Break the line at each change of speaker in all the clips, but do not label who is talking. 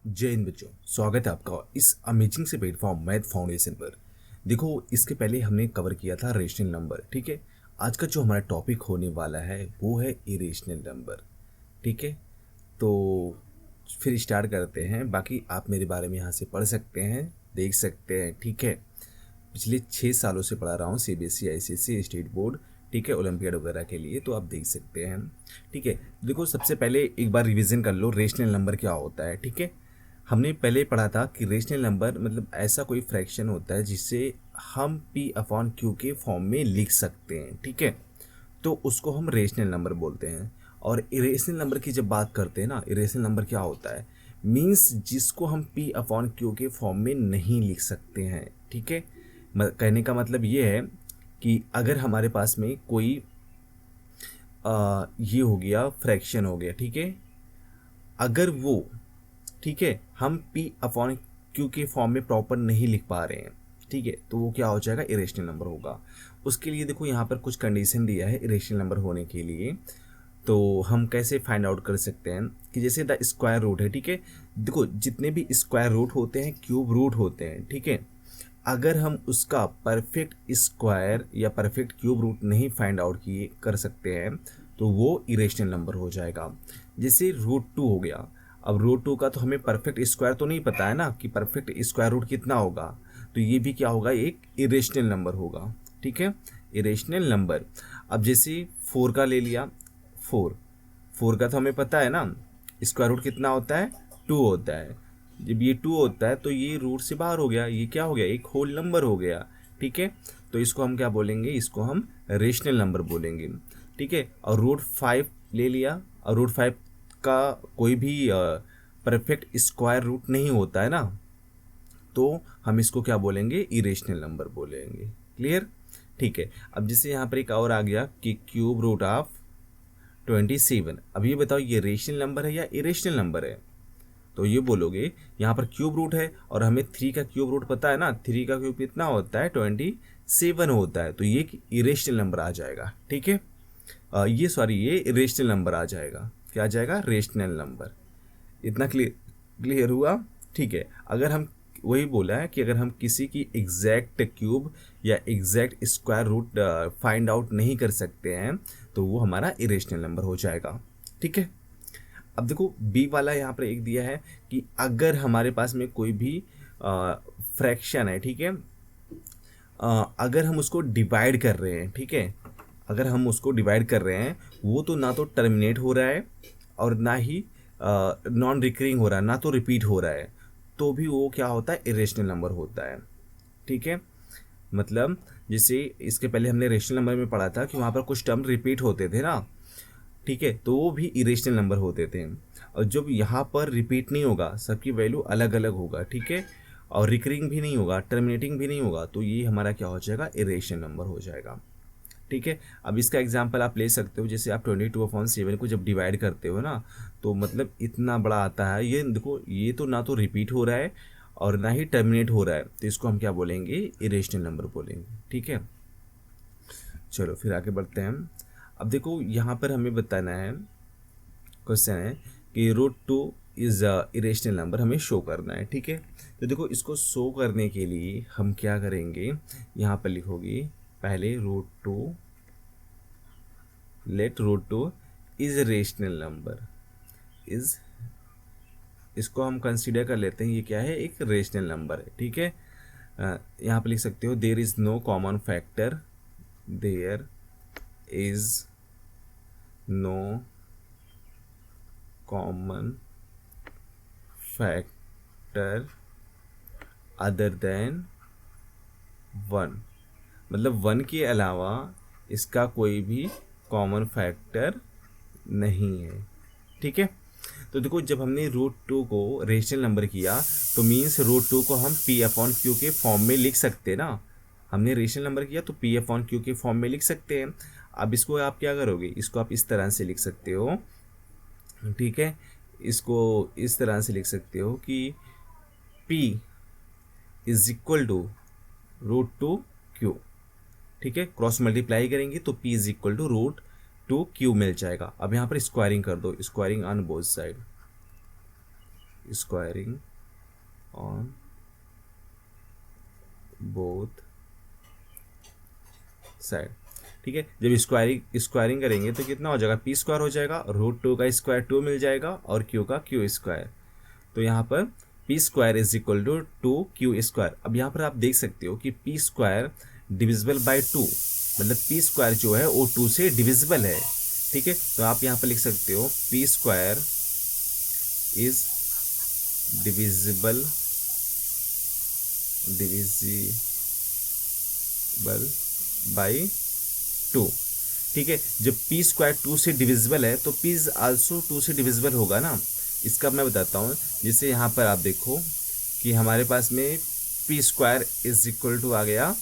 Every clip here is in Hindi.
जय हिंद बच्चों, स्वागत है आपका इस अमेजिंग से प्लेटफॉर्म मैथ फाउंडेशन पर। देखो, इसके पहले हमने कवर किया था रेशनल नंबर। ठीक है, आज का जो हमारा टॉपिक होने वाला है वो है इरेशनल नंबर। ठीक है, तो फिर स्टार्ट करते हैं। बाकी आप मेरे बारे में यहाँ से पढ़ सकते हैं, देख सकते हैं। ठीक है, पिछले 6 सालों से पढ़ा रहा हूँ सीबीएसई, आईसीएसई, स्टेट बोर्ड। ठीक है, ओलंपियाड वगैरह के लिए, तो आप देख सकते हैं। ठीक है, देखो सबसे पहले एक बार रिवीजन कर लो रेशनल नंबर क्या होता है। ठीक है, हमने पहले पढ़ा था कि रेशनल नंबर मतलब ऐसा कोई फ्रैक्शन होता है जिसे हम पी अपॉन क्यू के फॉर्म में लिख सकते हैं। ठीक है, तो उसको हम रेशनल नंबर बोलते हैं। और इरेशनल नंबर की जब बात करते हैं ना, इरेशनल नंबर क्या होता है, मीन्स जिसको हम पी अपॉन क्यू के फॉर्म में नहीं लिख सकते हैं। ठीक है, कहने का मतलब ये है कि अगर हमारे पास में कोई ये हो गया, फ्रैक्शन हो गया। ठीक है, अगर वो, ठीक है, हम पी अपॉन क्यू के फॉर्म में प्रॉपर नहीं लिख पा रहे हैं, ठीक है, तो वो क्या हो जाएगा, इरेशनल नंबर होगा। उसके लिए देखो यहाँ पर कुछ कंडीशन दिया है इरेशनल नंबर होने के लिए। तो हम कैसे फाइंड आउट कर सकते हैं कि जैसे द स्क्वायर रूट है। ठीक है, देखो जितने भी स्क्वायर रूट होते हैं क्यूब रूट होते हैं। ठीक है, अगर हम उसका परफेक्ट स्क्वायर या परफेक्ट क्यूब रूट नहीं फाइंड आउट किए कर सकते हैं तो वो इरेशनल नंबर हो जाएगा। जैसे रूट 2 हो गया। अब रूट 2 का तो हमें परफेक्ट स्क्वायर तो नहीं पता है ना कि परफेक्ट स्क्वायर रूट कितना होगा, तो ये भी क्या होगा, एक इरेशनल नंबर होगा। ठीक है, इरेशनल नंबर। अब जैसे 4 का ले लिया, 4 4 का तो हमें पता है ना स्क्वायर रूट कितना होता है, 2 होता है। जब ये 2 होता है तो ये रूट से बाहर हो गया, ये क्या हो गया, एक होल नंबर हो गया। ठीक है, तो इसको हम क्या बोलेंगे, इसको हम रेशनल नंबर बोलेंगे। ठीक है, और रूट 5 ले लिया, और रूट 5 का कोई भी परफेक्ट स्क्वायर रूट नहीं होता है ना, तो हम इसको क्या बोलेंगे, इरेशनल नंबर बोलेंगे। क्लियर। ठीक है, अब जैसे यहाँ पर एक और आ गया कि क्यूब रूट ऑफ 27। अब ये बताओ ये रेशनल नंबर है या इरेशनल नंबर है, तो ये बोलोगे यहाँ पर क्यूब रूट है और हमें 3 का क्यूब रूट पता है ना, 3 का क्यूब कितना होता है, 27 होता है, तो ये इरेशनल नंबर आ जाएगा। ठीक है, ये रेशनल नंबर आ जाएगा। क्या आ जाएगा, रेशनल नंबर। इतना क्लियर क्लियर हुआ। ठीक है, अगर हम, वही बोला है कि अगर हम किसी की एग्जैक्ट क्यूब या exact square root find out नहीं कर सकते हैं तो वो हमारा इरेशनल नंबर हो जाएगा। ठीक है, अब देखो बी वाला यहाँ पर एक दिया है कि अगर हमारे पास में कोई भी फ्रैक्शन है। ठीक है, अगर हम उसको डिवाइड कर रहे हैं, ठीक है, अगर हम उसको डिवाइड कर रहे हैं, वो तो ना तो टर्मिनेट हो रहा है और ना ही नॉन रिकरिंग हो रहा है, ना तो रिपीट हो रहा है, तो भी वो क्या होता है, इरेशनल नंबर होता है। ठीक है, मतलब जैसे इसके पहले हमने रेशनल नंबर में पढ़ा था कि वहाँ पर कुछ टर्म रिपीट होते थे ना, ठीक है, तो वो भी इरेशनल नंबर होते थे। और जब यहाँ पर रिपीट नहीं होगा, सबकी वैल्यू अलग अलग होगा। ठीक है, और रिकरिंग भी नहीं होगा, टर्मिनेटिंग भी नहीं होगा, तो ये हमारा क्या हो जाएगा, इरेशनल नंबर हो जाएगा। ठीक है, अब इसका एग्जांपल आप ले सकते हो, जैसे आप 22/7 को जब डिवाइड करते हो ना, तो मतलब इतना बड़ा आता है। ये देखो, ये तो ना तो रिपीट हो रहा है और ना ही टर्मिनेट हो रहा है, तो इसको हम क्या बोलेंगे, इरेशनल नंबर बोलेंगे। ठीक है, चलो फिर आगे बढ़ते हैं। अब देखो यहाँ पर हमें बताना है, क्वेश्चन है कि रूट 2 इज़ इरेशनल नंबर हमें शो करना है। ठीक है, तो देखो इसको शो करने के लिए हम क्या करेंगे, यहाँ पर लिखोगे पहले root 2, let root 2 is rational number, is, इसको हम कंसीडर कर लेते हैं ये क्या है, एक रेशनल नंबर है। ठीक है, यहाँ पर लिख सकते हो there is no common factor, there is no common factor other than 1। मतलब 1 के अलावा इसका कोई भी कॉमन फैक्टर नहीं है। ठीक है, तो देखो जब हमने रूट 2 को रेशनल नंबर किया तो मीन्स रूट 2 को हम पी अपॉन क्यू के फॉर्म में लिख सकते हैं ना। हमने रेशनल नंबर किया तो पी अपॉन क्यू के फॉर्म में लिख सकते हैं। अब इसको आप क्या करोगे, इसको आप इस तरह से लिख सकते हो। ठीक है, इसको इस तरह से लिख सकते हो कि P is equal to root 2 Q. ठीक है, क्रॉस मल्टीप्लाई करेंगे तो P is equal to root 2 Q मिल जाएगा। अब यहाँ पर स्क्वायरिंग कर दो, squaring on both side. Squaring on both side. ठीक है, जब स्क्वायरिंग करेंगे तो कितना हो जाएगा, पी स्क्वायर हो जाएगा, रूट टू का स्क्वायर टू मिल जाएगा और क्यू का क्यू स्क्वायर। तो यहाँ पर p square is equal to two q square. अब यहाँ पर आप देख सकते हो कि p square divisible by two, मतलब पी स्क्वायर जो है वो टू से डिविजिबल है। ठीक है, तो आप यहाँ पर लिख सकते हो P square is divisible by two. ठीक है, जब पी स्क्वायर टू से डिविजिबल है तो पी इज आल्सो टू से डिविजिबल होगा ना। इसका मैं बताता हूँ, जैसे यहाँ पर आप देखो कि हमारे पास में P square is equal to आ गया,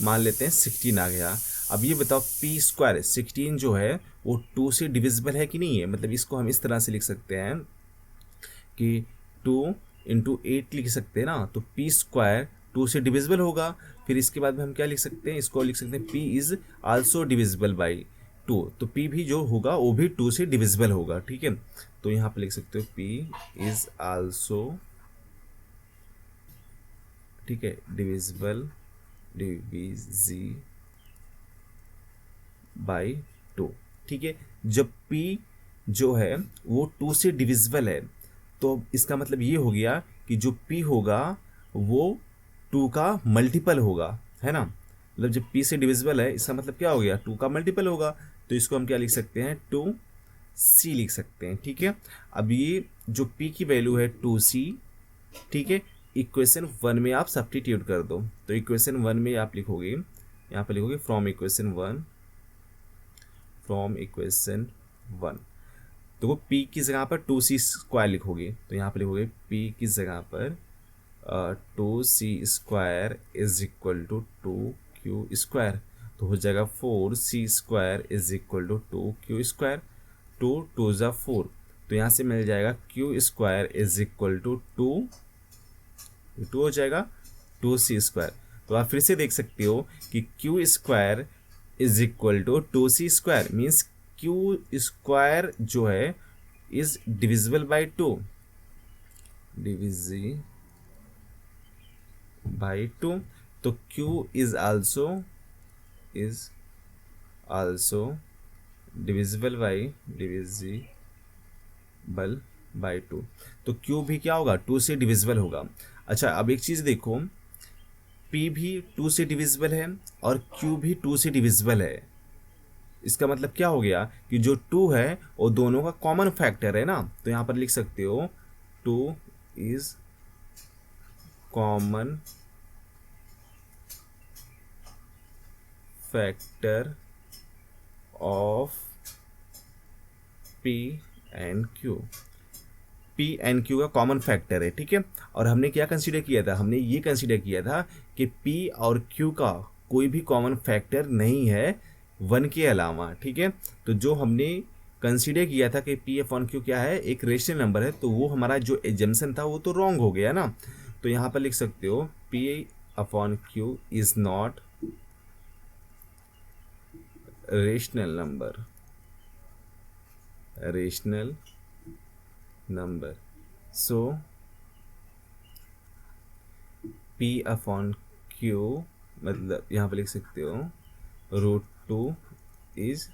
मान लेते हैं 16 आ गया। अब ये बताओ पी स्क्वायर 16 जो है वो टू से डिविजिबल है कि नहीं है। मतलब इसको हम इस तरह से लिख सकते हैं कि 2 इंटू 8 लिख सकते हैं ना, तो पी स्क्वायर टू से डिविजिबल होगा। फिर इसके बाद में हम क्या लिख सकते हैं, इसको लिख सकते हैं P is also divisible by two. तो पी भी जो होगा वो भी टू से डिविजिबल होगा। ठीक है, तो यहाँ पे लिख सकते हो पी इज आल्सो, ठीक है, डिविजिबल बाई टू। ठीक है, जब पी जो है वो टू से डिविजिबल है तो इसका मतलब ये हो गया कि जो p होगा वो 2 का मल्टीपल होगा, है ना। मतलब जब p से डिविजिबल है इसका मतलब क्या हो गया, 2 का मल्टीपल होगा। तो इसको हम क्या लिख सकते हैं, 2c लिख सकते हैं। ठीक है, अब ये जो p की वैल्यू है 2c, ठीक है, इक्वेशन 1 में आप सब्स्टिट्यूट कर दो। तो इक्वेशन 1 में आप लिखोगे, यहाँ पर लिखोगे फ्रॉम इक्वेशन 1 तो वो p की जगह पर 2c स्क्वायर लिखोगे। तो यहाँ पर लिखोगे p की जगह पर 2c square is equal to 2q square. तो हो जाएगा 4c square is equal to 2q square. 2 2 ज़ा 4, तो यहाँ से मिल जाएगा q square is equal to 2 हो जाएगा 2c स्क्वायर। तो आप फिर से देख सकते हो कि q square is equal to 2c square, means q square जो है इज डिविजिबल बाई 2, तो q is also divisible by 2। तो q भी क्या होगा, 2 से डिविजिबल होगा। अच्छा, अब एक चीज़ देखो, p भी 2 से डिविजिबल है और q भी 2 से डिविजिबल है। इसका मतलब क्या हो गया कि जो 2 है वो दोनों का कॉमन फैक्टर है ना। तो यहाँ पर लिख सकते हो 2 is common factor of p and q। p and q का कॉमन फैक्टर है। ठीक है, और हमने क्या कंसीडर किया था, हमने ये कंसीडर किया था कि p और q का कोई भी कॉमन फैक्टर नहीं है 1 के अलावा। ठीक है, तो जो हमने कंसीडर किया था कि p अपॉन q क्या है, एक रेशनल नंबर है, तो वो हमारा जो एजम्पशन था वो तो रॉन्ग हो गया ना। तो यहाँ पर लिख सकते हो p upon q is not rational number, so p upon q, मतलब यहाँ पर लिख सकते हो √2 इज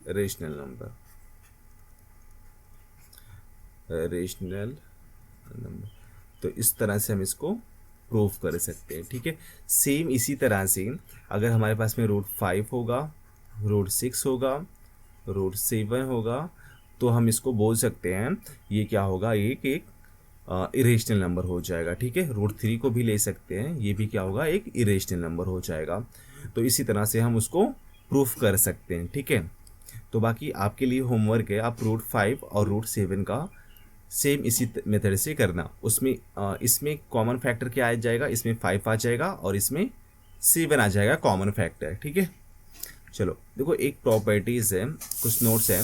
रेशनल नंबर। तो इस तरह से हम इसको प्रूव कर सकते हैं। ठीक है, सेम इसी तरह से अगर हमारे पास में √5 होगा, √6 होगा, √7 होगा, तो हम इसको बोल सकते हैं ये क्या होगा, एक इरेशनल नंबर हो जाएगा। ठीक है, √3 को भी ले सकते हैं, ये भी क्या होगा, एक इरेशनल नंबर हो जाएगा। तो इसी तरह से हम उसको प्रूफ कर सकते हैं। ठीक है, तो बाकी आपके लिए होमवर्क है, आप √5 और √7 का सेम इसी मेथड से करना। उसमें इसमें कॉमन फैक्टर क्या आ जाएगा, इसमें 5 आ जाएगा और इसमें 7 आ जाएगा कॉमन फैक्टर। ठीक है, चलो देखो, एक प्रॉपर्टीज़ है, कुछ नोट्स हैं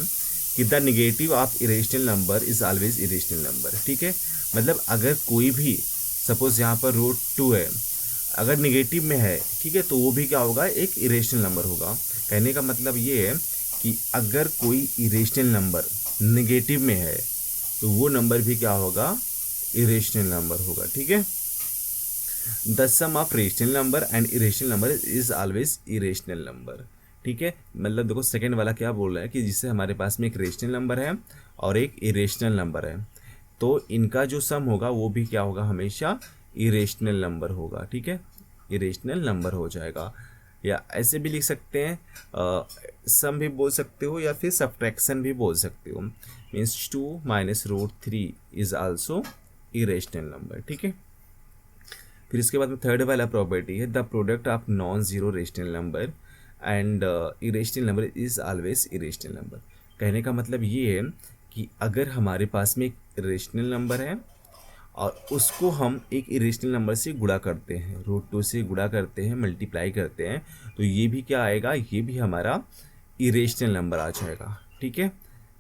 कि the negative of irrational number is always irrational number. ठीक है, मतलब अगर कोई भी सपोज यहाँ पर √2 है, अगर नेगेटिव में है, ठीक है, तो वो भी क्या होगा, एक इरेशनल नंबर होगा। कहने का मतलब ये है कि अगर कोई इरेशनल नंबर नेगेटिव में है तो वो नंबर भी क्या होगा, इरेशनल नंबर होगा, ठीक है। The sum of rational number and irrational number is always irrational number, ठीक है। मतलब देखो सेकंड वाला क्या बोल रहा है कि जिससे हमारे पास में एक रेशनल नंबर है और एक इरेशनल नंबर है, तो इनका जो सम होगा वो भी क्या होगा, हमेशा इरेशनल नंबर होगा, ठीक है। इरेशनल नंबर हो जाएगा, या ऐसे भी लिख सकते हैं, सम भी बोल सकते हो या फिर सब्ट्रैक्शन भी बोल सकते हो। Means 2 minus root 3 is also irrational number, ठीक है। फिर इसके बाद में थर्ड वाला प्रॉपर्टी है, the product of non zero rational number and irrational number is always irrational number. कहने का मतलब ये है कि अगर हमारे पास में एक रेशनल नंबर है और उसको हम एक इरेशनल नंबर से गुणा करते हैं, रूट 2 से गुणा करते हैं, मल्टीप्लाई करते हैं, तो ये भी क्या आएगा, ये भी हमारा इरेशनल नंबर आ जाएगा, ठीक है।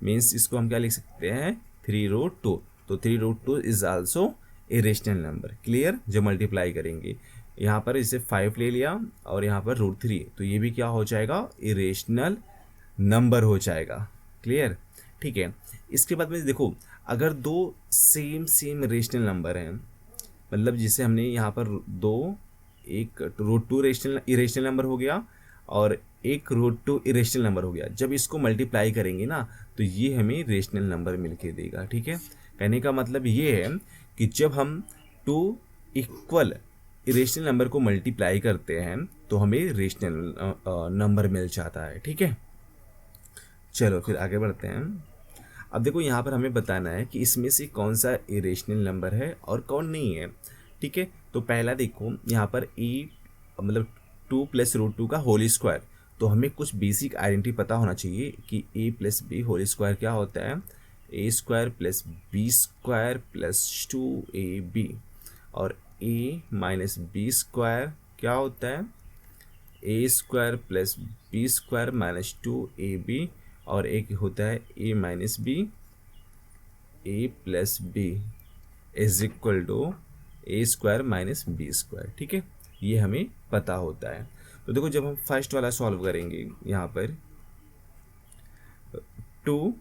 मीन्स इसको हम क्या लिख सकते हैं, 3√2, तो 3√2 is also irrational number, clear. जो मल्टीप्लाई करेंगे यहाँ पर इसे 5 ले लिया और यहाँ पर √3, तो ये भी क्या हो जाएगा, इरेशनल नंबर हो जाएगा, क्लियर, ठीक है। इसके बाद में देखो, अगर दो सेम रेशनल नंबर हैं, मतलब जिसे हमने यहाँ पर दो, एक √2 रेशनल इरेशनल नंबर हो गया और एक √2 इरेशनल नंबर हो गया, जब इसको मल्टीप्लाई करेंगे ना तो ये हमें रेशनल नंबर मिलके देगा, ठीक है। कहने का मतलब ये है कि जब हम 2 इक्वल इरेशनल नंबर को मल्टीप्लाई करते हैं तो हमें रेशनल नंबर मिल जाता है, ठीक है। चलो फिर आगे बढ़ते हैं। अब देखो यहाँ पर हमें बताना है कि इसमें से कौन सा इरेशनल नंबर है और कौन नहीं है, ठीक है। तो पहला देखो यहाँ पर मतलब 2 प्लस √2 का होल स्क्वायर, तो हमें कुछ बेसिक आइडेंटिटी पता होना चाहिए कि a plus b whole square क्या होता है, a square plus b square plus 2ab, और a माइनस बी स्क्वायर क्या होता है, a square plus b square minus 2ab, और एक होता है a minus b, a plus b is equal to a square minus b square, ठीक है। ये हमें पता होता है। तो देखो जब हम फर्स्ट वाला सॉल्व करेंगे, यहाँ पर 2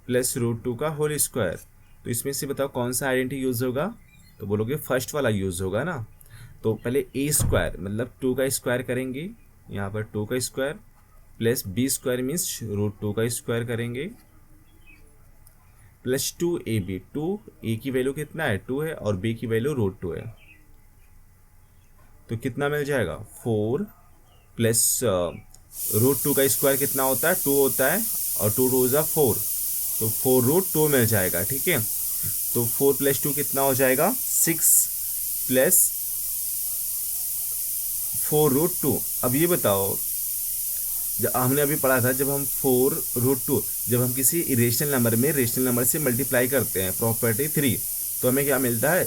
प्लस √2 का होल स्क्वायर, तो इसमें से बताओ कौन सा आइडेंटिटी यूज़ होगा, तो बोलोगे फर्स्ट वाला यूज़ होगा ना। तो पहले a स्क्वायर मतलब 2 का स्क्वायर करेंगे, यहाँ पर 2 का square plus b square means √2 का स्क्वायर करेंगे, प्लस 2ab, 2 a की वैल्यू कितना है 2 है और b की वैल्यू √2 है, तो कितना मिल जाएगा 4 प्लस √2 का स्क्वायर कितना होता है 2 होता है, और 2 2 ज़ा 4, तो 4√2 मिल जाएगा, ठीक है। तो 4 प्लस 2 कितना हो जाएगा 6 प्लस 4√2। अब ये बताओ, जब हमने अभी पढ़ा था, जब हम 4√2 जब हम किसी इरेशनल नंबर में रेशनल नंबर से मल्टीप्लाई करते हैं प्रॉपर्टी 3, तो हमें क्या मिलता है,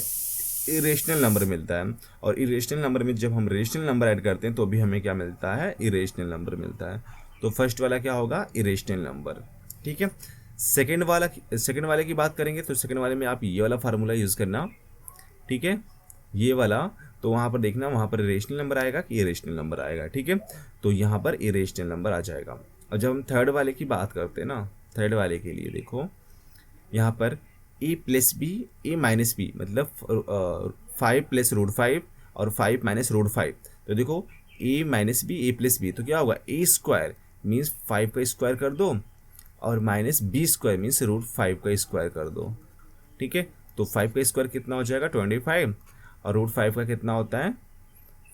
इरेशनल नंबर मिलता है। और इरेशनल नंबर में जब हम रेशनल नंबर ऐड करते हैं तो भी हमें क्या मिलता है, इरेशनल नंबर मिलता है। तो फर्स्ट वाला क्या होगा, इरेशनल नंबर, ठीक है। सेकेंड वाले की बात करेंगे तो सेकेंड वाले में आप ये वाला फार्मूला यूज़ करना, ठीक है, ये वाला। तो वहाँ पर देखना, वहाँ पर इरेशनल नंबर आएगा कि इरेशनल नंबर आएगा, ठीक है। तो यहाँ पर इरेशनल नंबर आ जाएगा। और जब हम थर्ड वाले की बात करते हैं ना, थर्ड वाले के लिए देखो यहाँ पर a plus b a minus b, मतलब 5 प्लस √5 और 5 माइनस √5, तो देखो a minus b a plus b, तो क्या होगा a स्क्वायर मीन्स 5 का स्क्वायर कर दो और माइनस बी स्क्वायर मीन्स √5 का स्क्वायर कर दो, ठीक है। तो 5 का स्क्वायर कितना हो जाएगा 25, और √5 का कितना होता है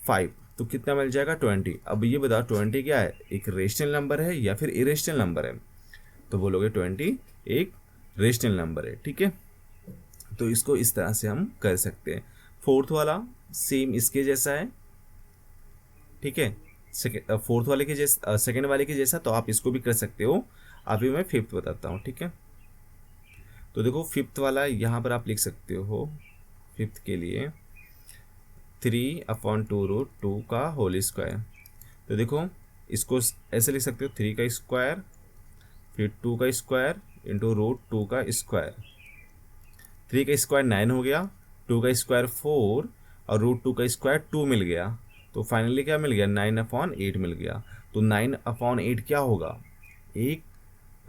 5, तो कितना मिल जाएगा 20। अब ये बताओ 20 क्या है, एक रेशनल नंबर है या फिर इरेशनल नंबर है, तो बोलोगे 20 एक रेशनल नंबर है, ठीक है। तो इसको इस तरह से हम कर सकते हैं। फोर्थ वाला सेम इसके जैसा है, ठीक है, फोर्थ वाले के जैसा, सेकेंड वाले के जैसा, तो आप इसको भी कर सकते हो। अभी मैं फिफ्थ बताता हूँ, ठीक है। तो देखो फिफ्थ वाला यहाँ पर आप लिख सकते हो, फिफ्थ के लिए 3/2√2 का होल स्क्वायर, तो देखो इसको ऐसे लिख सकते हो 3 का स्क्वायर फिर 2 का स्क्वायर इंटू √2 का स्क्वायर। 3 का स्क्वायर 9 हो गया, 2 का स्क्वायर 4 और √2 का स्क्वायर 2 मिल गया, तो फाइनली क्या मिल गया 9/8 मिल गया। तो 9/8 क्या होगा, एक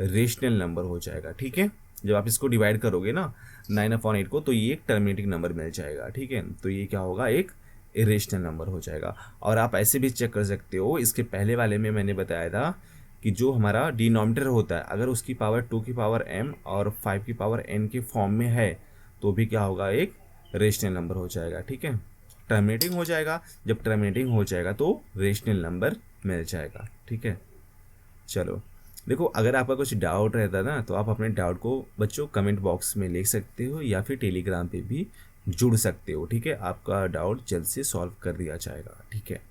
रेशनल नंबर हो जाएगा, ठीक है। जब आप इसको डिवाइड करोगे ना 9/8 को, तो ये एक टर्मिनेटिंग नंबर मिल जाएगा, ठीक है। तो ये क्या होगा, एक इरेशनल नंबर हो जाएगा। और आप ऐसे भी चेक कर सकते हो, इसके पहले वाले में मैंने बताया था कि जो हमारा डिनोमिनेटर होता है अगर उसकी पावर 2 की पावर m और 5 की पावर n के फॉर्म में है तो भी क्या होगा, एक रेशनल नंबर हो जाएगा, ठीक है। टर्मिनेटिंग हो जाएगा, जब टर्मिनेटिंग हो जाएगा तो रेशनल नंबर मिल जाएगा, ठीक है। चलो देखो, अगर आपका कुछ डाउट रहता ना तो आप अपने डाउट को बच्चों कमेंट बॉक्स में लिख सकते हो या फिर टेलीग्राम पे भी जुड़ सकते हो, ठीक है। आपका डाउट जल्द से सॉल्व कर दिया जाएगा, ठीक है।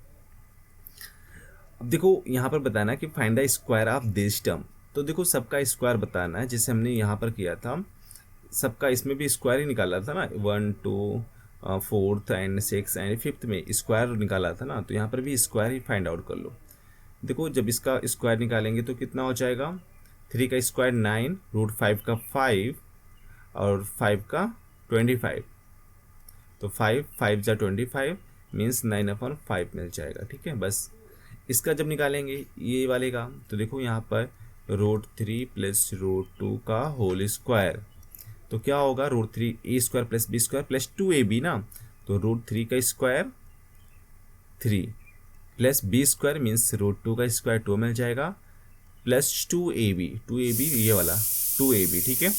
अब देखो यहाँ पर बताना कि find the square of this term. तो देखो सबका स्क्वायर बताना है, जैसे हमने यहाँ पर किया था, सबका इसमें भी स्क्वायर ही निकाला था ना, 1 2 4th and 6th and 5th में स्क्वायर निकाला था ना, तो यहाँ पर भी स्क्वायर ही फाइंड आउट कर लो। देखो जब इसका स्क्वायर निकालेंगे तो कितना हो जाएगा, 3 का स्क्वायर 9, √5 का 5 और 5 का 25, तो 5 जा 25 मीन्स 9/5 मिल जाएगा, ठीक है। बस इसका जब निकालेंगे ये वाले का, तो देखो यहाँ पर √3 प्लस √2 का होल स्क्वायर, तो क्या होगा, √3 a² plus b² plus 2ab ना, तो √3 का स्क्वायर 3 प्लस b² मीन्स √2 का स्क्वायर 2 मिल जाएगा, प्लस 2ab ये वाला 2ab, ठीक है।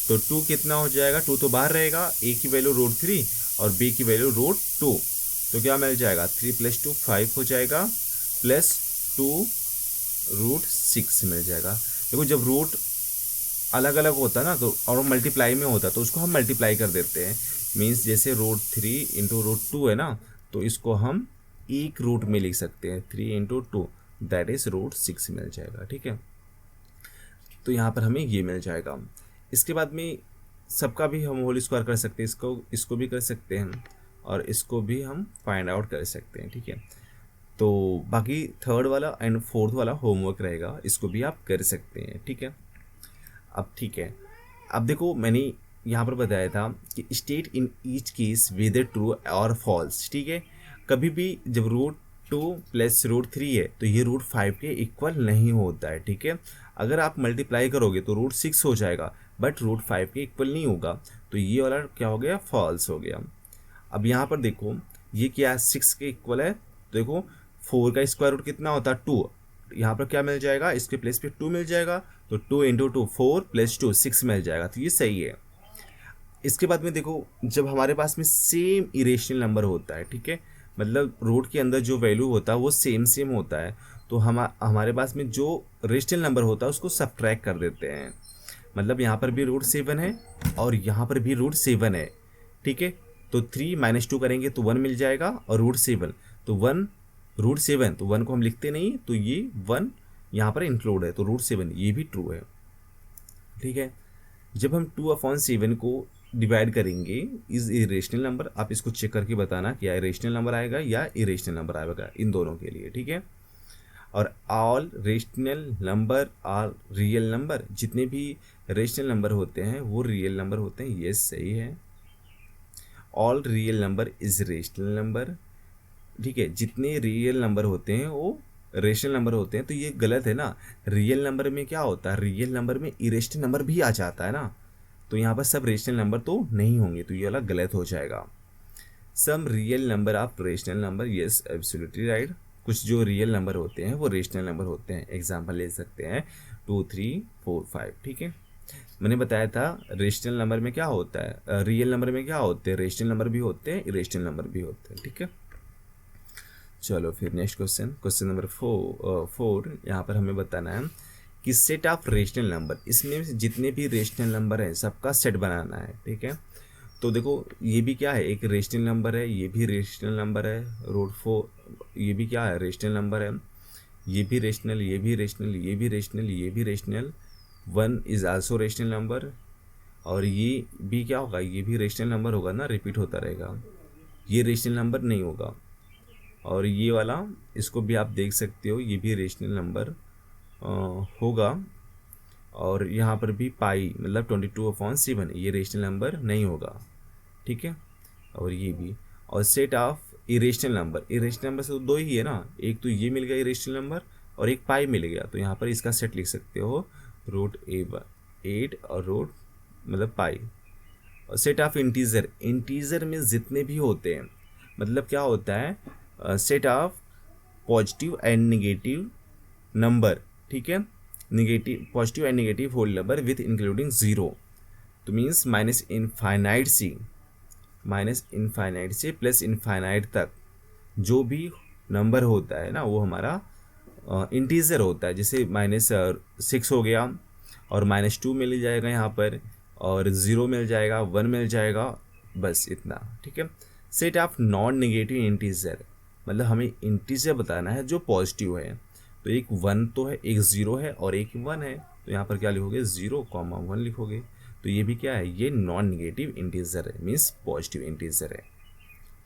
तो 2 कितना हो जाएगा, 2 तो बाहर रहेगा, a की वैल्यू √3 और b की वैल्यू √2, तो क्या मिल जाएगा, 3 + 2 5 हो जाएगा, प्लस 2√6 मिल जाएगा। देखो जब रूट अलग अलग होता है ना तो और मल्टीप्लाई में होता है तो उसको हम मल्टीप्लाई कर देते हैं, मीन्स जैसे √3 इंटू √2 है ना, तो इसको हम एक रूट में लिख सकते हैं, 3 इंटू 2 दैट इज √6 मिल जाएगा, ठीक है। तो यहाँ पर हमें ये मिल जाएगा। इसके बाद में सबका भी हम होल स्क्वायर कर सकते हैं, इसको भी कर सकते हैं और इसको भी हम फाइंड आउट कर सकते हैं, ठीक है। तो बाकी थर्ड वाला एंड फोर्थ वाला होमवर्क रहेगा, इसको भी आप कर सकते हैं, ठीक है। अब ठीक है, अब देखो मैंने यहाँ पर बताया था कि state in each case weather true और फॉल्स, ठीक है। कभी भी जब √2 प्लस √3 है तो ये √5 के इक्वल नहीं होता है, ठीक है। अगर आप मल्टीप्लाई करोगे तो √6 हो जाएगा, बट √5 के इक्वल नहीं होगा, तो ये वाला क्या हो गया, फॉल्स हो गया। अब यहाँ पर देखो ये क्या है, 6 के इक्वल है, तो देखो 4 का स्क्वायर रूट कितना होता है, 2, यहाँ पर क्या मिल जाएगा, इसके प्लेस पे 2 मिल जाएगा, तो 2 इंटू 2 4 प्लस 2 6 मिल जाएगा, तो ये सही है। इसके बाद में देखो जब हमारे पास में सेम इरेशनल नंबर होता है, ठीक है, मतलब रूट के अंदर जो वैल्यू होता है वो सेम होता है, तो हमारे पास में जो रेशनल नंबर होता है उसको सब्ट्रैक्ट कर देते हैं। मतलब यहाँ पर भी √7 है और यहाँ पर भी √7 है, ठीक है। तो 3 - 2 करेंगे तो 1 मिल जाएगा, और √7 तो 1 √7 तो 1 को हम लिखते नहीं, तो ये 1 यहाँ पर इंक्लूड है, तो √7 ये भी ट्रू है, ठीक है। जब हम 2/7 को डिवाइड करेंगे इज इरेशनल नंबर, आप इसको चेक करके बताना क्या इरेशनल नंबर आएगा या इरेशनल नंबर आएगा इन दोनों के लिए, ठीक है। और all rational number are real number, जितने भी रेशनल नंबर होते हैं वो रियल नंबर होते हैं, ये सही है। All real number is rational number, ठीक है। जितने रियल नंबर होते हैं वो रेशनल नंबर होते हैं, तो ये गलत है ना। रियल नंबर में क्या होता है, रियल नंबर में इरेशनल नंबर भी आ जाता है ना, तो यहाँ पर सब रेशनल नंबर तो नहीं होंगे, तो ये वाला गलत हो जाएगा। Some real number of rational number, yes absolutely right. कुछ जो रियल नंबर होते हैं वो रेशनल नंबर होते हैं, एग्जाम्पल ले सकते हैं 2 3 4 5, ठीक है। मैंने बताया था रेशनल नंबर में क्या होता है, रियल नंबर में क्या होते हैं, रेशनल नंबर भी होते हैं, इरेशनल नंबर भी होते हैं, ठीक है। चलो फिर नेक्स्ट क्वेश्चन नंबर 4 यहाँ पर हमें बताना है कि सेट ऑफ रेशनल नंबर, इसमें जितने भी रेशनल नंबर हैं सबका सेट बनाना है, ठीक है। तो देखो ये भी क्या है, एक रेशनल नंबर है, ये भी रेशनल नंबर है, √4 ये भी क्या है, रेशनल नंबर है, ये भी रेशनल, ये भी रेशनल, ये भी रेशनल, ये भी rational, 1 is also rational number, और ये भी क्या होगा, ये भी रेशनल नंबर होगा ना, रिपीट होता रहेगा, ये रेशनल नंबर नहीं होगा। और ये वाला इसको भी आप देख सकते हो, ये भी रेशनल नंबर होगा, और यहाँ पर भी पाई मतलब 22/7 ये रेशनल नंबर नहीं होगा, ठीक है। और ये भी, और set of irrational number, irrational number से तो 2 ही है ना, एक तो ये मिल गया इरेशनल नंबर और एक पाई मिल गया, तो यहाँ पर इसका सेट लिख सकते हो √8 और मतलब pi. Set of integer, integer में जितने भी होते हैं, मतलब क्या होता है, set of positive and negative number, ठीक है, negative positive and negative whole number with including zero, तो मीन्स माइनस इनफाइनाइट से प्लस इनफाइनाइट तक जो भी नंबर होता है ना वो हमारा इंटीजर होता है। जैसे -6 हो गया और -2 मिल जाएगा यहाँ पर, और 0 मिल जाएगा, 1 मिल जाएगा, बस इतना, ठीक है। Set of non negative integer, मतलब हमें इंटीजर बताना है जो पॉजिटिव है, तो एक 1 तो है, एक 0 है और एक 1 है, तो यहाँ पर क्या लिखोगे 0,1 लिखोगे, तो ये भी क्या है, ये नॉन नेगेटिव इंटीजर है, मीन्स पॉजिटिव इंटीजर है,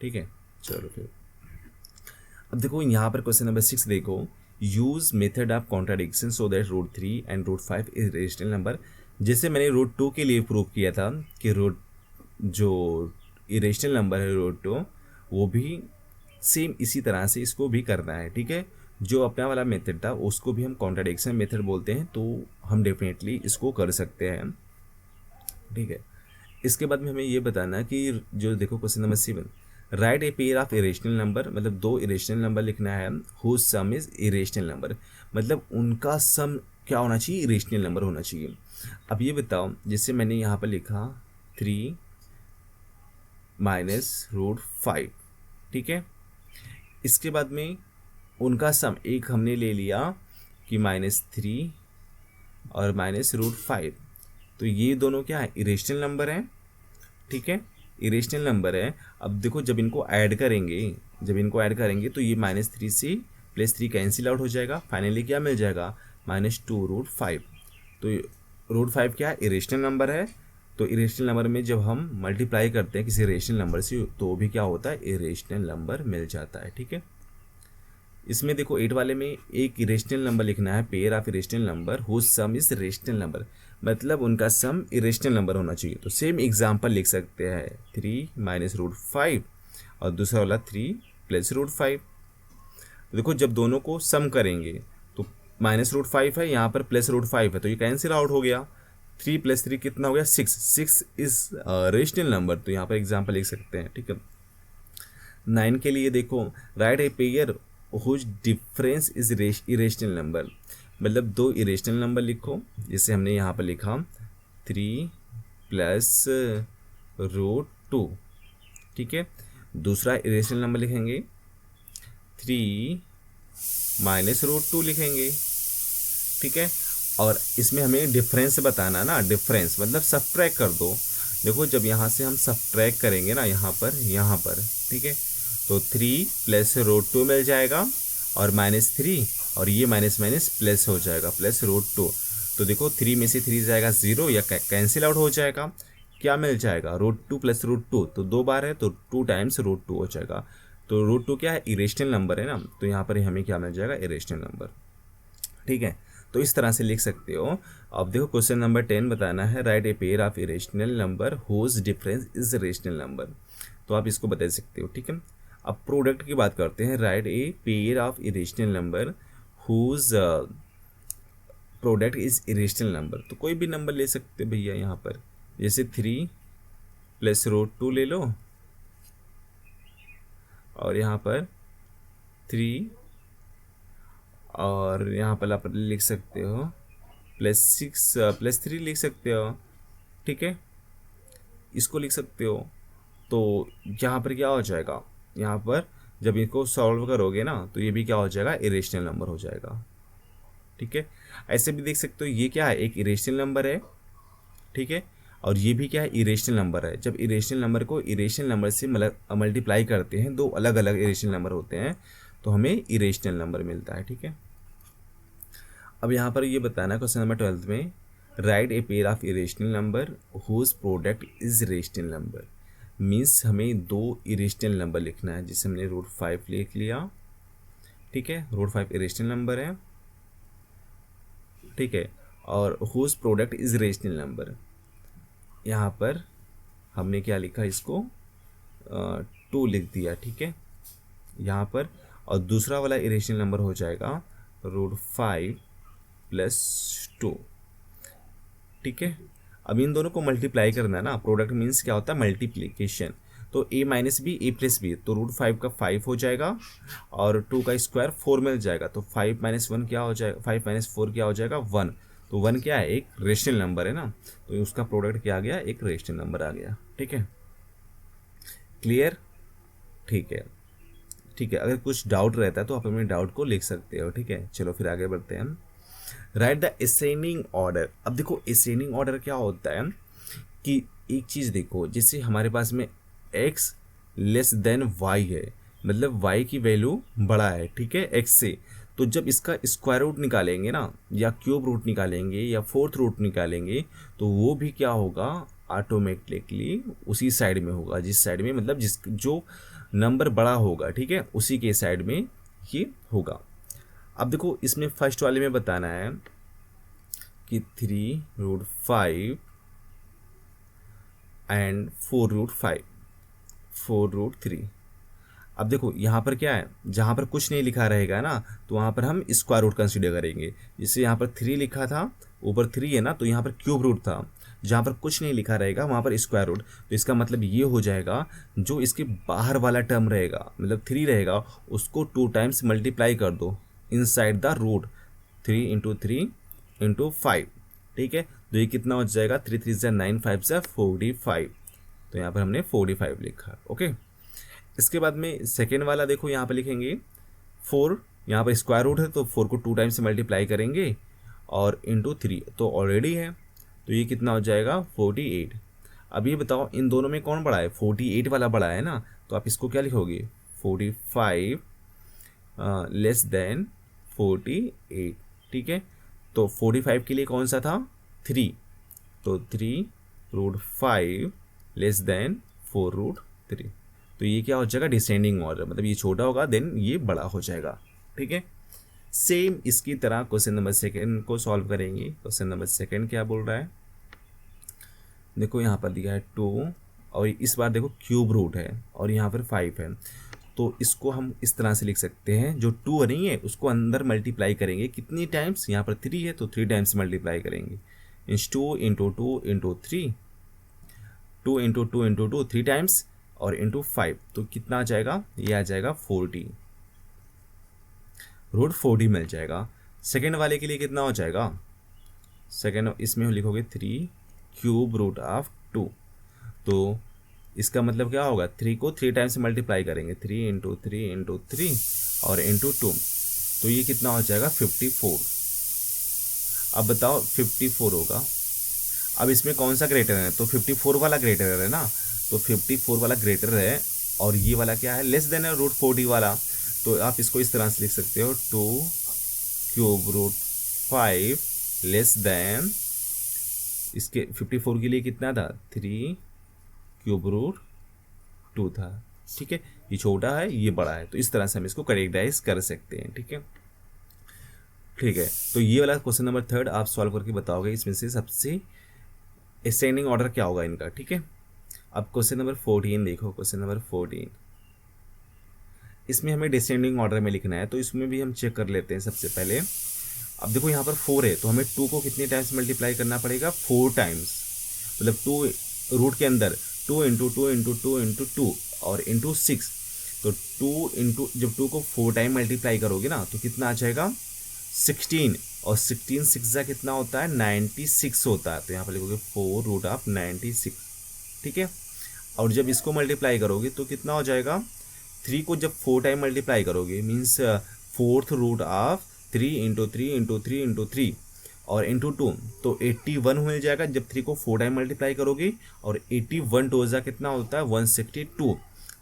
ठीक है। चलो फिर अब देखो यहाँ पर क्वेश्चन नंबर 6 देखो, use method of contradiction so that √3 and √5 is rational number. जैसे मैंने √2 के लिए प्रूव किया था कि रूट जो इरेशनल नंबर है √2, वो भी सेम इसी तरह से इसको भी करना है, ठीक है। जो अपना वाला मेथड था उसको भी हम कॉन्ट्राडिक्शन मेथड बोलते हैं, तो हम डेफिनेटली इसको कर सकते हैं, ठीक है। इसके बाद में हमें ये बताना है कि जो देखो question number 7, right a pair of irrational number, मतलब 2 इरेशनल नंबर लिखना है, whose sum is irrational number, मतलब उनका सम क्या होना चाहिए, इरेशनल नंबर होना चाहिए। अब ये बताओ, जैसे मैंने यहाँ पर लिखा 3 -√5, ठीक है। इसके बाद में उनका सम एक हमने ले लिया कि -3 और -√5, तो ये दोनों क्या है, इरेशनल नंबर हैं, ठीक है, इरेशनल नंबर है। अब देखो जब इनको ऐड करेंगे तो ये -3 से +3 कैंसिल आउट हो जाएगा, फाइनली क्या मिल जाएगा, -2√5। तो √5 क्या है, इरेशनल नंबर है, तो इरेशनल नंबर में जब हम मल्टीप्लाई करते हैं किसी रेशनल नंबर से तो भी क्या होता है, इरेशनल नंबर मिल जाता है, ठीक है। इसमें देखो 8 वाले में एक इरेशनल नंबर लिखना है, pair of irrational number whose sum is rational number, मतलब उनका सम इरेशनल नंबर होना चाहिए। तो सेम एग्जांपल लिख सकते हैं, 3 -√5 और दूसरा वाला 3 +√5। देखो जब दोनों को सम करेंगे तो -√5 है, यहाँ पर +√5 है, तो ये कैंसिल आउट हो गया, 3 + 3 कितना हो गया, 6 इज रेशनल नंबर, तो यहाँ पर एग्जाम्पल लिख सकते हैं, ठीक है। 9 के लिए देखो, right a pair whose difference is irrational number, मतलब 2 इरेशनल नंबर लिखो, जैसे हमने यहाँ पर लिखा 3 +√2, ठीक है। दूसरा इरेशनल नंबर लिखेंगे 3 -√2 लिखेंगे, ठीक है। और इसमें हमें डिफरेंस बताना ना, डिफरेंस मतलब सब्ट्रैक्ट कर दो। देखो जब यहाँ से हम सब्ट्रैक्ट करेंगे ना, यहाँ पर, ठीक है, तो 3 +√2 मिल जाएगा और -3, और ये माइनस माइनस प्लस हो जाएगा, +√2। तो देखो 3 में से 3 जाएगा 0 या कैंसिल आउट हो जाएगा, क्या मिल जाएगा, √2 + √2, तो 2 बार है तो 2 टाइम्स √2 हो जाएगा। तो √2 क्या है, इरेशनल नंबर है ना, तो यहाँ पर हमें क्या मिल जाएगा, इरेशनल नंबर, ठीक है। तो इस तरह से लिख सकते हो। अब देखो क्वेश्चन नंबर 10 बताना है, right a pair of irrational number whose difference is rational number, तो आप इसको बता सकते हो, ठीक है। अब प्रोडक्ट की बात करते हैं, right a pair of irrational number whose product is irrational number, तो कोई भी नंबर ले सकते भैया यहाँ पर, जैसे 3 +√2 ले लो, और यहाँ पर 3, और यहाँ पर आप लिख सकते हो +6 +3 लिख सकते हो, ठीक है, इसको लिख सकते हो। तो यहाँ पर क्या हो जाएगा, यहाँ पर जब इनको सॉल्व करोगे ना तो ये भी क्या हो जाएगा, इरेशनल नंबर हो जाएगा, ठीक है। ऐसे भी देख सकते हो, ये क्या है, एक इरेशनल नंबर है, ठीक है, और ये भी क्या है, इरेशनल नंबर है। जब इरेशनल नंबर को इरेशनल नंबर से मल्टीप्लाई करते हैं, 2 अलग अलग इरेशनल नंबर होते हैं, तो हमें इरेशनल नंबर मिलता है, ठीक है। अब यहाँ पर ये बताना क्वेश्चन नंबर 12 में, right a pair of irrational number whose product is rational number, means हमें 2 इरेशनल नंबर लिखना है, जिसे हमने √5 लिख लिया, ठीक है, √5 इरेशनल नंबर है, ठीक है, और whose product is rational number, यहाँ पर हमने क्या लिखा, इसको 2 लिख दिया, ठीक है, यहाँ पर। और दूसरा वाला इरेशनल नंबर हो जाएगा √5 + 2, ठीक है। अब इन दोनों को मल्टीप्लाई करना है ना, प्रोडक्ट मीन्स क्या होता है मल्टीप्लीकेशन। तो a minus b a plus b, तो रूट 5 का 5 हो जाएगा और 2 का स्क्वायर 4 मिल जाएगा। तो 5 माइनस 1 क्या हो जाएगा, 5 माइनस 4 क्या हो जाएगा 1। तो 1 क्या है, एक रेशनल नंबर है ना, तो उसका प्रोडक्ट क्या आ गया, एक रेशनल नंबर आ गया। ठीक है, क्लियर। ठीक है, ठीक है, अगर कुछ डाउट रहता है तो आप अपने डाउट को लिख सकते हो। ठीक है, चलो फिर आगे बढ़ते हैं। Right the ascending order. अब देखो असेंडिंग ऑर्डर क्या होता है कि एक चीज़ देखो, जैसे हमारे पास में x लेस देन y है, मतलब y की वैल्यू बड़ा है, ठीक है, x से। तो जब इसका स्क्वायर रूट निकालेंगे ना, या क्यूब रूट निकालेंगे या फोर्थ रूट निकालेंगे, तो वो भी क्या होगा, ऑटोमेटिकली उसी साइड में होगा, जिस साइड में मतलब जिस जो नंबर बड़ा होगा, ठीक है, उसी के साइड में ये होगा। अब देखो इसमें फर्स्ट वाले में बताना है कि 3√5 एंड 4√5, 4√3। अब देखो यहाँ पर क्या है, जहाँ पर कुछ नहीं लिखा रहेगा ना, तो वहाँ पर हम स्क्वायर रूट कंसीडर करेंगे। जैसे यहाँ पर 3 लिखा था, ऊपर 3 है ना, तो यहाँ पर क्यूब रूट था। जहाँ पर कुछ नहीं लिखा रहेगा वहाँ पर स्क्वायर रूट, तो इसका मतलब ये हो जाएगा, जो इसके बाहर वाला टर्म रहेगा, मतलब 3 रहेगा, उसको 2 टाइम्स मल्टीप्लाई कर दो inside the root, 3 into 3 into 5। ठीक है, तो ये कितना हो जाएगा, 3 3 ज़ा 9, 5 ज़ा 45। तो यहाँ पर हमने 45 लिखा। ओके, इसके बाद में सेकेंड वाला देखो, यहाँ पर लिखेंगे 4, यहाँ पर स्क्वायर रूट है तो 4 को 2 टाइम्स से मल्टीप्लाई करेंगे और इंटू 3 तो ऑलरेडी है, तो ये कितना हो जाएगा 48। अब ये बताओ इन दोनों में कौन बड़ा है, 48 वाला बड़ा है ना, तो आप इसको क्या लिखोगे, 45 लेस देन 48। ठीक है, तो 45 के लिए कौन सा था, 3, तो 3√5 लेस देन 4√3। तो ये क्या हो जाएगा, डिसेंडिंग ऑर्डर, मतलब ये छोटा होगा देन ये बड़ा हो जाएगा। ठीक है, सेम इसकी तरह क्वेश्चन नंबर सेकेंड को सॉल्व करेंगे। क्वेश्चन नंबर सेकेंड क्या बोल रहा है, देखो यहाँ पर दिया है 2 और इस बार देखो क्यूब रूट है और यहाँ पर 5 है, तो इसको हम इस तरह से लिख सकते हैं, जो 2 नहीं है उसको अंदर मल्टीप्लाई करेंगे कितनी टाइम्स, यहाँ पर 3 है तो 3 टाइम्स मल्टीप्लाई करेंगे, इंस 2 into 2 into 3, 2 into 2 into 2 3 times और इंटू 5, तो कितना आ जाएगा, ये आ जाएगा 40, √40 मिल जाएगा। सेकेंड वाले के लिए कितना हो जाएगा, सेकेंड इसमें लिखोगे 3 क्यूब रूट ऑफ 2, तो इसका मतलब क्या होगा, 3 को 3 टाइम्स मल्टीप्लाई करेंगे, 3 इंटू 3 इंटू 3 और इंटू 2, तो ये कितना हो जाएगा 54। अब बताओ 54 होगा, अब इसमें कौन सा ग्रेटर है, तो 54 वाला ग्रेटर है ना, तो 54 वाला ग्रेटर है और ये वाला क्या है, लेस देन है √40 वाला, तो आप इसको इस तरह से लिख सकते हो, 2 क्यूब रूट 5 लेस देन, इसके 54 के लिए कितना था, 3 क्यूब रूट 2 था। ठीक है, ये छोटा है ये बड़ा है, तो इस तरह से हम इसको करेक्टराइज कर सकते हैं। ठीक है, ठीक है, तो ये वाला क्वेश्चन नंबर थर्ड आप सॉल्व करके बताओगे इसमें से सबसे असेंडिंग ऑर्डर क्या होगा इनका। ठीक है, अब क्वेश्चन नंबर 14 देखो, क्वेश्चन नंबर 14 इसमें हमें डिसेंडिंग ऑर्डर में लिखना है, तो इसमें भी हम चेक कर लेते हैं सबसे पहले। अब देखो यहाँ पर 4 है तो हमें 2 को कितने टाइम्स मल्टीप्लाई करना पड़ेगा, 4 टाइम्स, मतलब 2 रूट के अंदर 2 इंटू 2 इंटू 2 इंटू 2 और इंटू 6, तो 2 इंटू जब 2 को 4 टाइम मल्टीप्लाई करोगे ना तो कितना आ जाएगा 16, और 16 6 कितना होता है 96 होता है, तो यहाँ पर लिखोगे 4√96। ठीक है, और जब इसको मल्टीप्लाई करोगे तो कितना हो जाएगा, 3 को जब 4 टाइम मल्टीप्लाई करोगे मीन्स 4√3 इंटू 3 इंटू 3 इंटू 3 और इंटू 2, तो 81 हो जाएगा जब 3 को 4 टाइम मल्टीप्लाई करोगे, और 81 2 कितना होता है 162,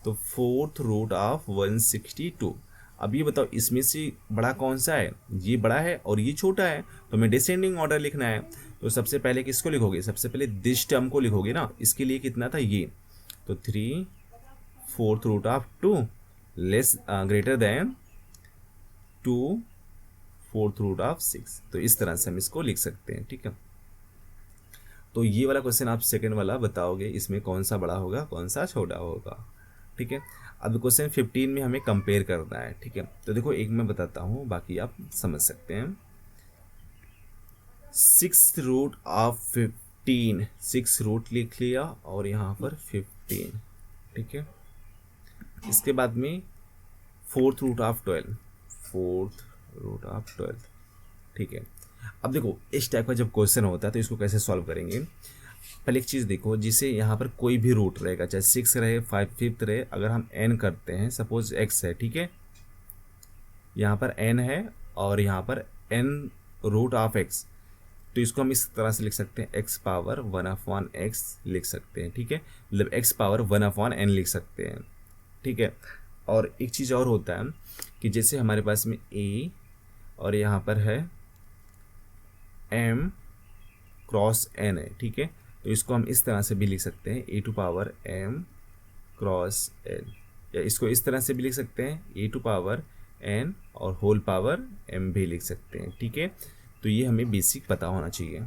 तो 4√162। अब ये बताओ इसमें से बड़ा कौन सा है, ये बड़ा है और ये छोटा है, तो हमें डिसेंडिंग ऑर्डर लिखना है, तो सबसे पहले किसको लिखोगे, सबसे पहले दिस टर्म को लिखोगे ना, इसके लिए कितना था ये, तो 3/4 लेस ग्रेटर देन 2/4 तो इस तरह से हम इसको लिख सकते हैं। ठीक है, तो ये वाला क्वेश्चन आप सेकंड वाला बताओगे इसमें कौन सा बड़ा होगा कौन सा छोटा होगा। ठीक है, अब क्वेश्चन 15 में हमें कंपेयर करना है। ठीक है, तो देखो एक मैं बताता हूँ बाकी आप समझ सकते हैं। 6 रूट ऑफ 15 6 रूट लिख लिया और यहाँ पर 15, ठीक है। इसके बाद में fourth root of 12, fourth root of 12, ठीक है। अब देखो इस टाइप का जब क्वेश्चन होता है तो इसको कैसे सॉल्व करेंगे। पहले एक चीज़ देखो, जिसे यहाँ पर कोई भी रूट रहेगा, चाहे 6 रहे 5 5th रहे, अगर हम n करते हैं, सपोज x है, ठीक है, यहाँ पर n है और यहाँ पर n रूट ऑफ x, तो इसको हम इस तरह से लिख सकते हैं, x पावर 1/x लिख सकते हैं, ठीक है, मतलब x पावर 1/n लिख सकते हैं, ठीक है। और एक चीज़ और होता है कि जैसे हमारे पास में a और यहाँ पर है m क्रॉस n है, ठीक है, तो इसको हम इस तरह से भी लिख सकते हैं, a to power m cross n, या इसको इस तरह से भी लिख सकते हैं, a टू पावर n और होल पावर m भी लिख सकते हैं, ठीक है। तो ये हमें बेसिक पता होना चाहिए।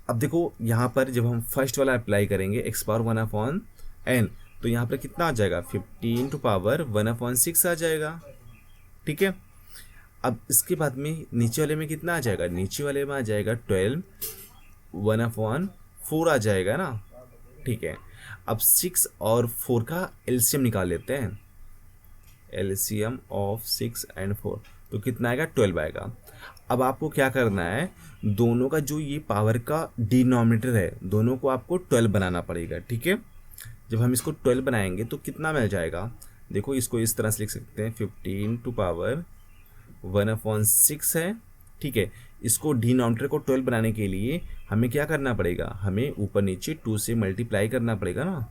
अब देखो यहाँ पर जब हम फर्स्ट वाला अप्लाई करेंगे x पावर 1/n, तो यहाँ पर कितना आ जाएगा, 15 टू पावर 1/6 आ जाएगा, ठीक है। अब इसके बाद में नीचे वाले में कितना आ जाएगा, नीचे वाले में आ जाएगा 12 1/4 आ जाएगा ना, ठीक है। अब 6 और 4 का एलसीएम निकाल लेते हैं, एलसीएम ऑफ 6 एंड 4, तो कितना आएगा, 12 आएगा। अब आपको क्या करना है, दोनों का जो ये पावर का डिनोमिनेटर है, दोनों को आपको 12 बनाना पड़ेगा, ठीक है। जब हम इसको 12 बनाएंगे तो कितना मिल जाएगा, देखो इसको इस तरह से लिख सकते हैं, 15 टू पावर 1/6 है, ठीक है। इसको डिनोमिनेटर को 12 बनाने के लिए हमें क्या करना पड़ेगा, हमें ऊपर नीचे 2 से मल्टीप्लाई करना पड़ेगा ना।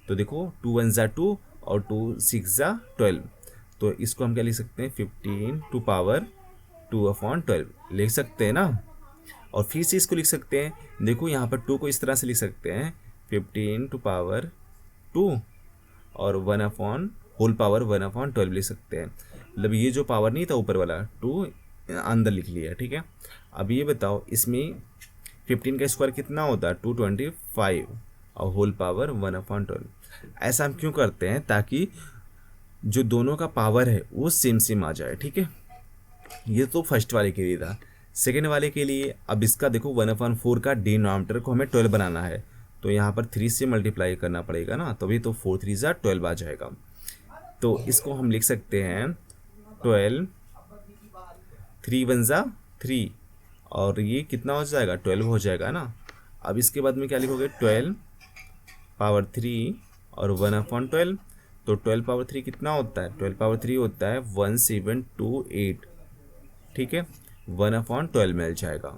तो देखो 2 1 ज़ा 2 और 2 6 ज़ा 12, तो इसको हम क्या लिख सकते हैं, 15 टू पावर 2/12 लिख सकते हैं ना। और फिर से इसको लिख सकते हैं, देखो यहाँ पर 2 को इस तरह से लिख सकते हैं, 15 टू पावर 2 और 1 होल पावर 1/12 लिख सकते हैं, मतलब ये जो पावर नहीं था ऊपर वाला 2 अंदर लिख लिया, ठीक है। अब ये बताओ इसमें 15 का स्क्वायर कितना होता है, 225 और होल पावर 1/12। ऐसा हम क्यों करते हैं, ताकि जो दोनों का पावर है वो सेम सेम आ जाए, ठीक है। ये तो फर्स्ट वाले के लिए था। सेकेंड वाले के लिए अब इसका देखो 1/4 का डिनोमिनेटर को हमें 12 बनाना है, तो यहाँ पर 3 से मल्टीप्लाई करना पड़ेगा ना, तभी तो 4 3 ज़ा 12 आ जाएगा। तो इसको हम लिख सकते हैं 12, 3 1 ज़ा 3, और ये कितना हो जाएगा, 12 हो जाएगा ना। अब इसके बाद में क्या लिखोगे, 12 पावर 3 और 1/12, तो 12 पावर 3 कितना होता है, 12 पावर 3 होता है 1728, ठीक है, 1/12 मिल जाएगा,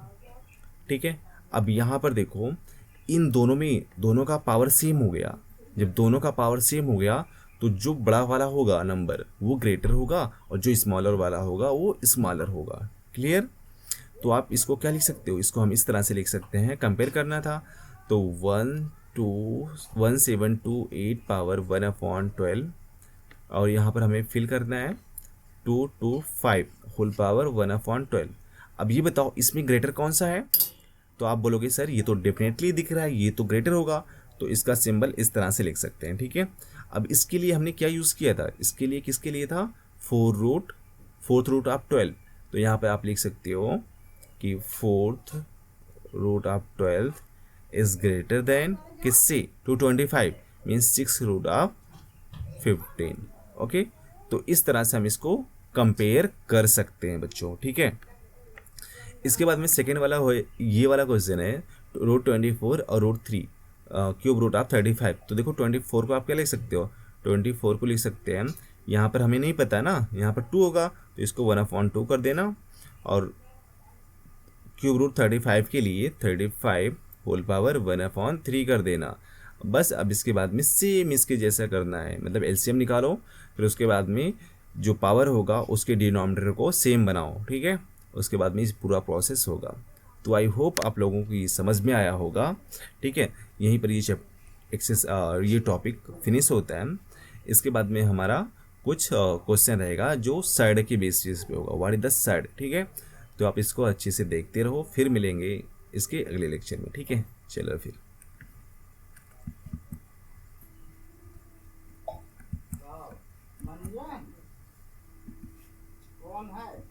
ठीक है। अब यहाँ पर देखो इन दोनों में दोनों का पावर सेम हो गया, जब दोनों का पावर सेम हो गया तो जो बड़ा वाला होगा नंबर वो ग्रेटर होगा और जो स्मॉलर वाला होगा वो स्मॉलर होगा, क्लियर। तो आप इसको क्या लिख सकते हो, इसको हम इस तरह से लिख सकते हैं, कंपेयर करना था तो 1728 पावर 1/12, और यहाँ पर हमें फिल करना है 225 होल पावर 1/12। अब ये बताओ इसमें ग्रेटर कौन सा है, तो आप बोलोगे सर ये तो डेफिनेटली दिख रहा है, ये तो ग्रेटर होगा, तो इसका सिंबल इस तरह से लिख सकते हैं, ठीक है। अब इसके लिए हमने क्या यूज़ किया था, इसके लिए किसके लिए था, फोर्थ रूट ऑफ 12, तो यहाँ पे आप लिख सकते हो कि fourth root of 12 is greater than किससे, 225 मीन्स 6 रूट ऑफ 15, ओके। तो इस तरह से हम इसको कंपेयर कर सकते हैं बच्चों, ठीक है। इसके बाद में सेकेंड वाला हो, ये वाला क्वेश्चन है रूट 24 और रूट 3 क्यूब रूट ऑफ 35। तो देखो 24 को आप क्या लिख सकते हो, 24 को लिख सकते हैं, यहाँ पर हमें नहीं पता ना, यहाँ पर 2 होगा तो इसको 1/2 कर देना, और क्यूब रूट 35 के लिए 35 होल पावर 1/3 कर देना। बस अब इसके बाद में सेम इसके जैसा करना है, मतलब एलसीएम निकालो, फिर उसके बाद में जो पावर होगा उसके डिनोमिनेटर को सेम बनाओ, ठीक है। उसके बाद में इस पूरा प्रोसेस होगा। तो आई होप आप लोगों को ये समझ में आया होगा, ठीक है। यहीं पर ये टॉपिक फिनिश होता है। इसके बाद में हमारा कुछ क्वेश्चन रहेगा जो साइड के बेसिस पे होगा, व्हाट इज द साइड, ठीक है। तो आप इसको अच्छे से देखते रहो, फिर मिलेंगे इसके अगले लेक्चर में, ठीक है। चलो फिर
कौन है?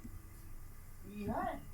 ई है।